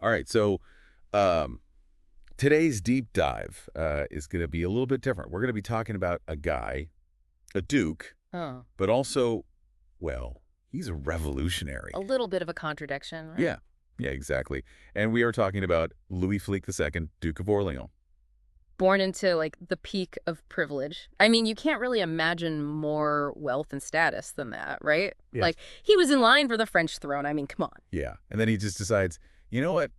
All right, so um, today's deep dive is going to be a little bit different. We're going to be talking about a guy, a duke, Oh, but also, well, he's a revolutionary. a little bit of a contradiction, right? Yeah, yeah, exactly. And we are talking about Louis Philippe II, Duke of Orleans. Born into like the peak of privilege. I mean, you can't really imagine more wealth and status than that, right? Yes. Like, he was in line for the French throne. I mean, come on. Yeah, and then he just decides, you know what?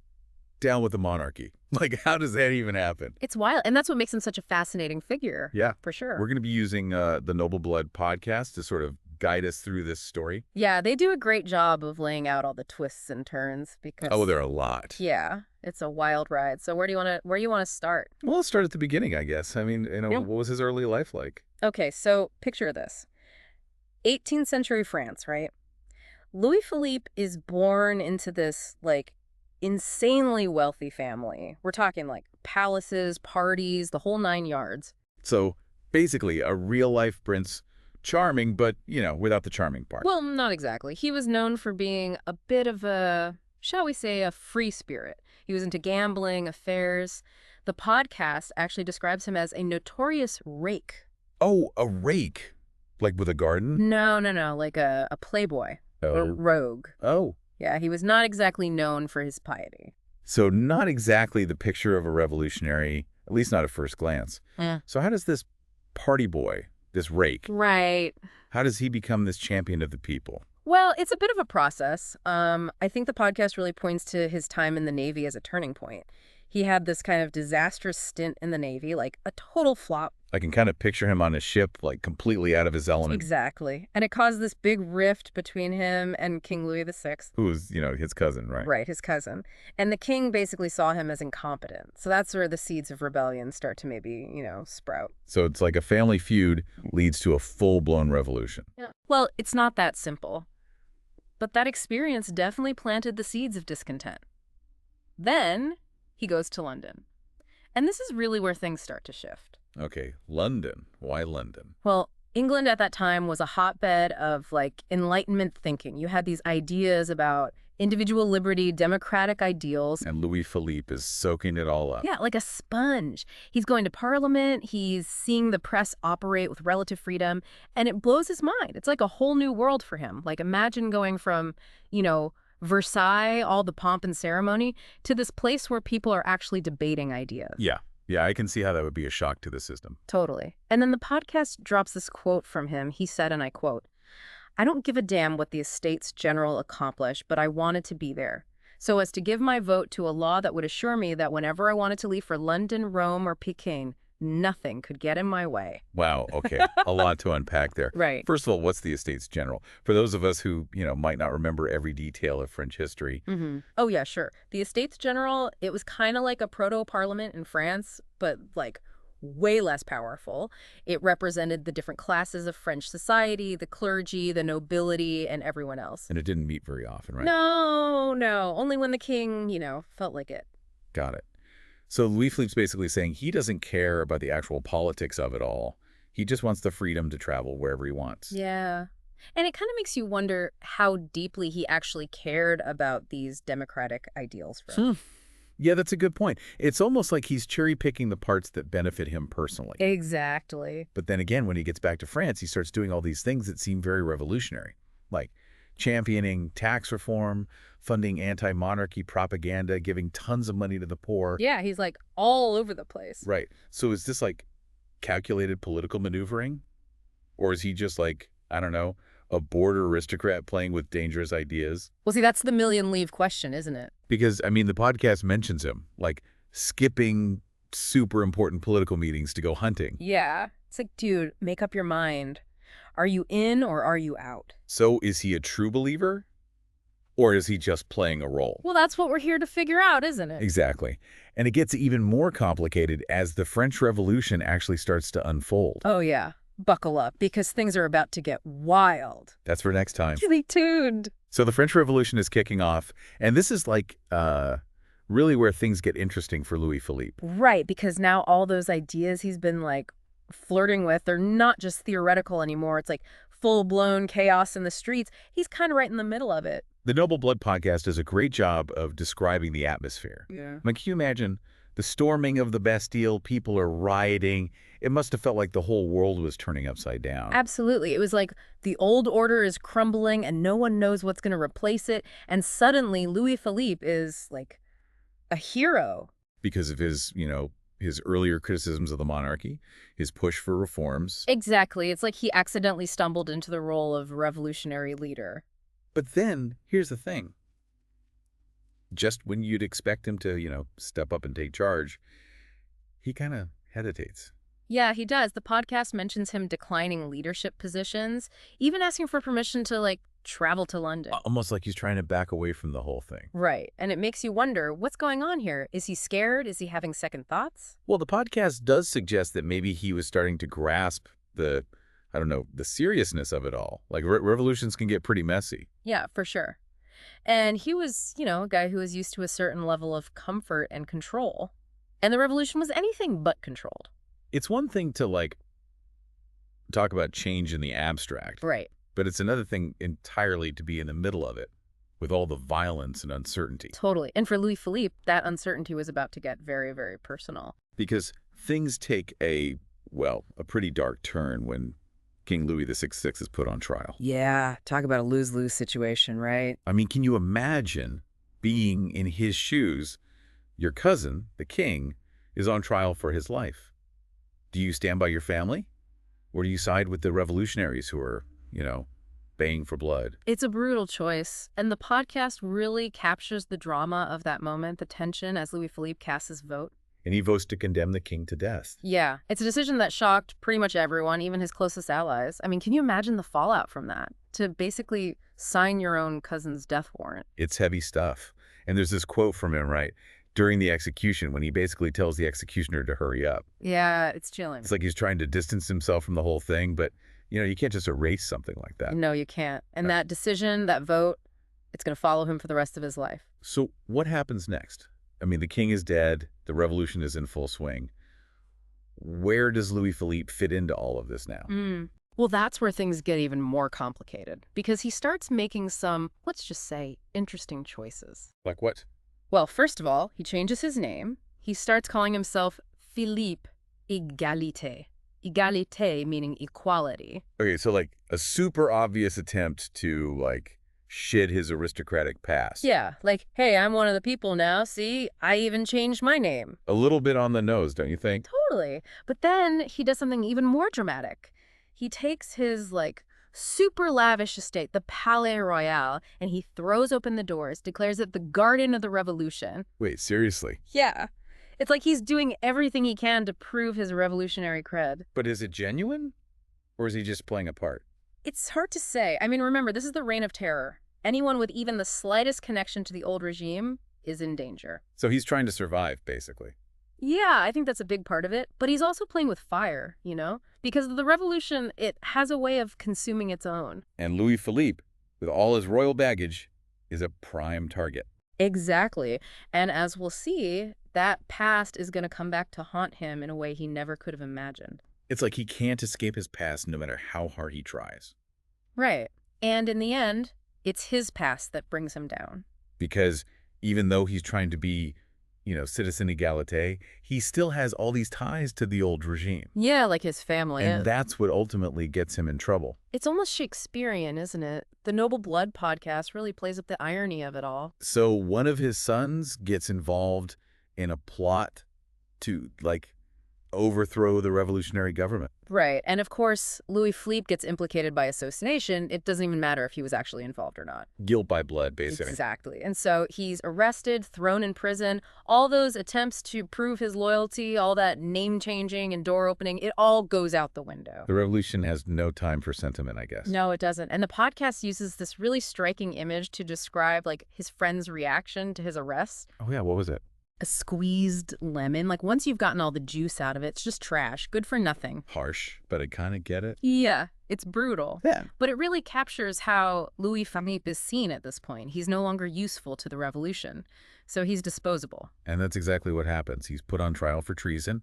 Down with the monarchy. Like, how does that even happen? It's wild. And that's what makes him such a fascinating figure. Yeah. For sure. We're going to be using the Noble Blood podcast to sort of guide us through this story. Yeah, they do a great job of laying out all the twists and turns because Oh, there are a lot. yeah, it's a wild ride. So where you want to start? Well, let's start at the beginning, I guess. I mean, Yeah. what was his early life like? Okay, so picture this. 18th century France, right? Louis Philippe is born into this like insanely wealthy family. We're talking like palaces, parties, the whole 9 yards. So, basically, a real-life prince, charming, but, without the charming part. Well, not exactly. He was known for being a bit of a, shall we say, a free spirit. He was into gambling, affairs. The podcast actually describes him as a notorious rake. Oh, a rake. Like with a garden? No, like a playboy or Oh. rogue. Oh. Yeah, he was not exactly known for his piety. So not exactly the picture of a revolutionary, at least not at first glance. Yeah. So how does this party boy, this rake, Right. how does he become this champion of the people? Well, it's a bit of a process. I think the podcast really points to his time in the Navy as a turning point. He had this kind of disastrous stint in the Navy, like a total flop. I can kind of picture him on a ship, like completely out of his element. Exactly. And it caused this big rift between him and King Louis VI. Who was, his cousin, right? Right, his cousin. And the king basically saw him as incompetent. So that's where the seeds of rebellion start to maybe, sprout. So it's like a family feud leads to a full-blown revolution. Yeah. Well, it's not that simple. But that experience definitely planted the seeds of discontent. Then he goes to London. And this is really where things start to shift. Okay, London. Why London? Well, England at that time was a hotbed of like Enlightenment thinking. You had these ideas about individual liberty, democratic ideals. And Louis Philippe is soaking it all up. Yeah, like a sponge. He's going to Parliament. He's seeing the press operate with relative freedom. And it blows his mind. It's like a whole new world for him. Like imagine going from, Versailles, all the pomp and ceremony, to this place where people are actually debating ideas. Yeah, I can see how that would be a shock to the system. Totally. And then the podcast drops this quote from him. He said, and I quote, "I don't give a damn what the Estates General accomplish, but I wanted to be there, so as to give my vote to a law that would assure me that whenever I wanted to leave for London, Rome, or Peking, nothing could get in my way." Wow, okay. A lot to unpack there. Right. First of all, what's the Estates General? For those of us who, might not remember every detail of French history. Oh, yeah, sure. The Estates General, it was kind of like a proto-parliament in France, but like way less powerful. It represented the different classes of French society, the clergy, the nobility, and everyone else. And it didn't meet very often, right? No. Only when the king, felt like it. Got it. So Louis Philippe's basically saying he doesn't care about the actual politics of it all. He just wants the freedom to travel wherever he wants. Yeah. And it kind of makes you wonder how deeply he actually cared about these democratic ideals for him. Yeah, that's a good point. It's almost like he's cherry-picking the parts that benefit him personally. Exactly. But then again, when he gets back to France, he starts doing all these things that seem very revolutionary, like championing tax reform, funding anti-monarchy propaganda, giving tons of money to the poor. Yeah, he's like all over the place. Right. So is this like calculated political maneuvering? Or is he just like, I don't know, a border aristocrat playing with dangerous ideas? Well, see, that's the million-leave question, isn't it? Because, the podcast mentions him, like skipping super important political meetings to go hunting. Yeah. It's like, dude, make up your mind. Are you in or are you out? So is he a true believer? Or is he just playing a role? Well, that's what we're here to figure out, isn't it? Exactly. And it gets even more complicated as the French Revolution actually starts to unfold. Oh, yeah. Buckle up, because things are about to get wild. That's for next time. Stay tuned. So the French Revolution is kicking off, and this is like really where things get interesting for Louis Philippe. Right, because now all those ideas he's been like flirting with, they're not just theoretical anymore. It's like full-blown chaos in the streets. He's kind of right in the middle of it. The Noble Blood podcast does a great job of describing the atmosphere. Yeah. I mean, can you imagine the storming of the Bastille? People are rioting. It must have felt like the whole world was turning upside down. Absolutely. It was like the old order is crumbling and no one knows what's going to replace it. And suddenly Louis Philippe is like a hero. Because of his, his earlier criticisms of the monarchy, his push for reforms. Exactly. It's like he accidentally stumbled into the role of revolutionary leader. But then, here's the thing. Just when you'd expect him to, step up and take charge, he kind of hesitates. Yeah, he does. The podcast mentions him declining leadership positions, even asking for permission to, travel to London. Almost like he's trying to back away from the whole thing. Right. And it makes you wonder, what's going on here? Is he scared? Is he having second thoughts? Well, the podcast does suggest that maybe he was starting to grasp the seriousness of it all. Like, revolutions can get pretty messy. Yeah, for sure. And he was, a guy who was used to a certain level of comfort and control. And the revolution was anything but controlled. It's one thing to, talk about change in the abstract. Right. But it's another thing entirely to be in the middle of it, with all the violence and uncertainty. Totally. And for Louis Philippe, that uncertainty was about to get very, very personal. Because things take a pretty dark turn when King Louis XVI is put on trial. Yeah, talk about a lose-lose situation, right? I mean, can you imagine being in his shoes? Your cousin, the king, is on trial for his life. Do you stand by your family? Or do you side with the revolutionaries who are, baying for blood? It's a brutal choice. And the podcast really captures the drama of that moment, the tension as Louis Philippe casts his vote. And he votes to condemn the king to death. Yeah, it's a decision that shocked pretty much everyone, even his closest allies. I mean, can you imagine the fallout from that? To basically sign your own cousin's death warrant. It's heavy stuff. And there's this quote from him, right, during the execution when he basically tells the executioner to hurry up. Yeah, it's chilling. It's like he's trying to distance himself from the whole thing, but, you can't just erase something like that. No, you can't. And that decision, that vote, it's going to follow him for the rest of his life. So what happens next? I mean, the king is dead. The revolution is in full swing. Where does Louis Philippe fit into all of this now? Well, that's where things get even more complicated, because he starts making some, let's just say, interesting choices. Like what? Well, first of all, he changes his name. He starts calling himself Philippe Egalité. Egalité meaning equality. Okay, so a super obvious attempt to shit his aristocratic past. Yeah, hey, I'm one of the people now. See, I even changed my name. A little bit on the nose, don't you think? Totally. But then he does something even more dramatic. He takes his, super lavish estate, the Palais Royal, and he throws open the doors, declares it the Garden of the Revolution. Wait, seriously? Yeah. It's like he's doing everything he can to prove his revolutionary cred. But is it genuine? Or is he just playing a part? It's hard to say. I mean, remember, this is the Reign of Terror. Anyone with even the slightest connection to the old regime is in danger. So he's trying to survive, basically. Yeah, I think that's a big part of it. But he's also playing with fire, Because the revolution, it has a way of consuming its own. And Louis Philippe, with all his royal baggage, is a prime target. Exactly. And as we'll see, that past is going to come back to haunt him in a way he never could have imagined. It's like he can't escape his past no matter how hard he tries. Right. And in the end, it's his past that brings him down. Because even though he's trying to be, citizen Egalité, he still has all these ties to the old regime. Yeah, like his family. And that's what ultimately gets him in trouble. It's almost Shakespearean, isn't it? The Noble Blood podcast really plays up the irony of it all. So one of his sons gets involved in a plot to, overthrow the revolutionary government. Right. And of course, Louis Philippe gets implicated by assassination. It doesn't even matter if he was actually involved or not. Guilt by blood, basically. Exactly. And so he's arrested, thrown in prison. All those attempts to prove his loyalty, all that name changing and door opening, it all goes out the window. The revolution has no time for sentiment, I guess. No, it doesn't. And the podcast uses this really striking image to describe his friend's reaction to his arrest. Oh yeah, what was it? A squeezed lemon. Once you've gotten all the juice out of it, it's just trash. Good for nothing. Harsh, but I kind of get it. Yeah, it's brutal. Yeah. But it really captures how Louis Philippe is seen at this point. He's no longer useful to the revolution, so he's disposable. And that's exactly what happens. He's put on trial for treason.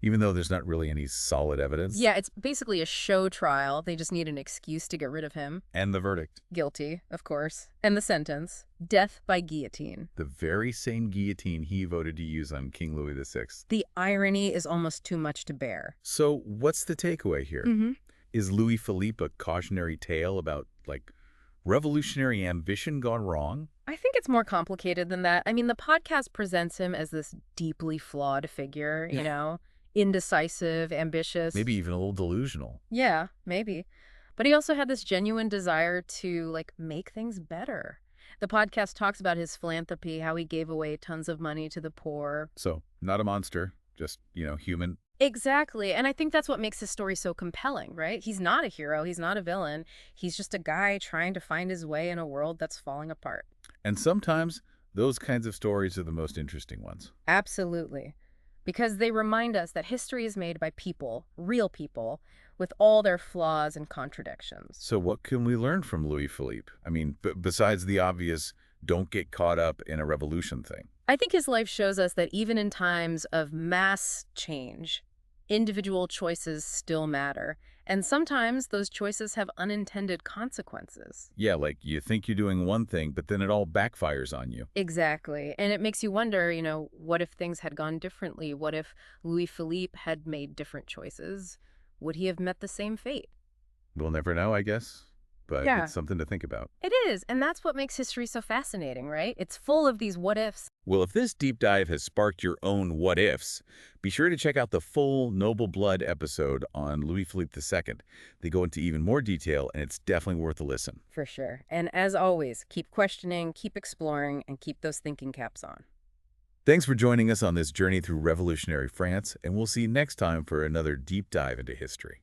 even though there's not really any solid evidence. Yeah, it's basically a show trial. They just need an excuse to get rid of him. And the verdict. Guilty, of course. And the sentence, death by guillotine. The very same guillotine he voted to use on King Louis VI. The irony is almost too much to bear. So what's the takeaway here? Is Louis Philippe a cautionary tale about, like, revolutionary ambition gone wrong? I think it's more complicated than that. I mean, the podcast presents him as this deeply flawed figure, you know, indecisive, ambitious. Maybe even a little delusional. Yeah, maybe. But he also had this genuine desire to, like, make things better. The podcast talks about his philanthropy, how he gave away tons of money to the poor. So, not a monster, just, human. Exactly. And I think that's what makes his story so compelling, right? He's not a hero. He's not a villain. He's just a guy trying to find his way in a world that's falling apart. And sometimes those kinds of stories are the most interesting ones. Absolutely. Because they remind us that history is made by people, real people, with all their flaws and contradictions. So what can we learn from Louis Philippe? I mean, besides the obvious don't get caught up in a revolution thing. I think his life shows us that even in times of mass change, individual choices still matter. And sometimes those choices have unintended consequences. Yeah, like you think you're doing one thing, but then it all backfires on you. Exactly. And it makes you wonder, what if things had gone differently? What if Louis Philippe had made different choices? Would he have met the same fate? We'll never know, I guess. But Yeah. it's something to think about. It is. And that's what makes history so fascinating, right? It's full of these what ifs. Well, if this deep dive has sparked your own what ifs, be sure to check out the full Noble Blood episode on Louis Philippe II. They go into even more detail, and it's definitely worth a listen. For sure. And as always, keep questioning, keep exploring, and keep those thinking caps on. Thanks for joining us on this journey through revolutionary France, and we'll see you next time for another deep dive into history.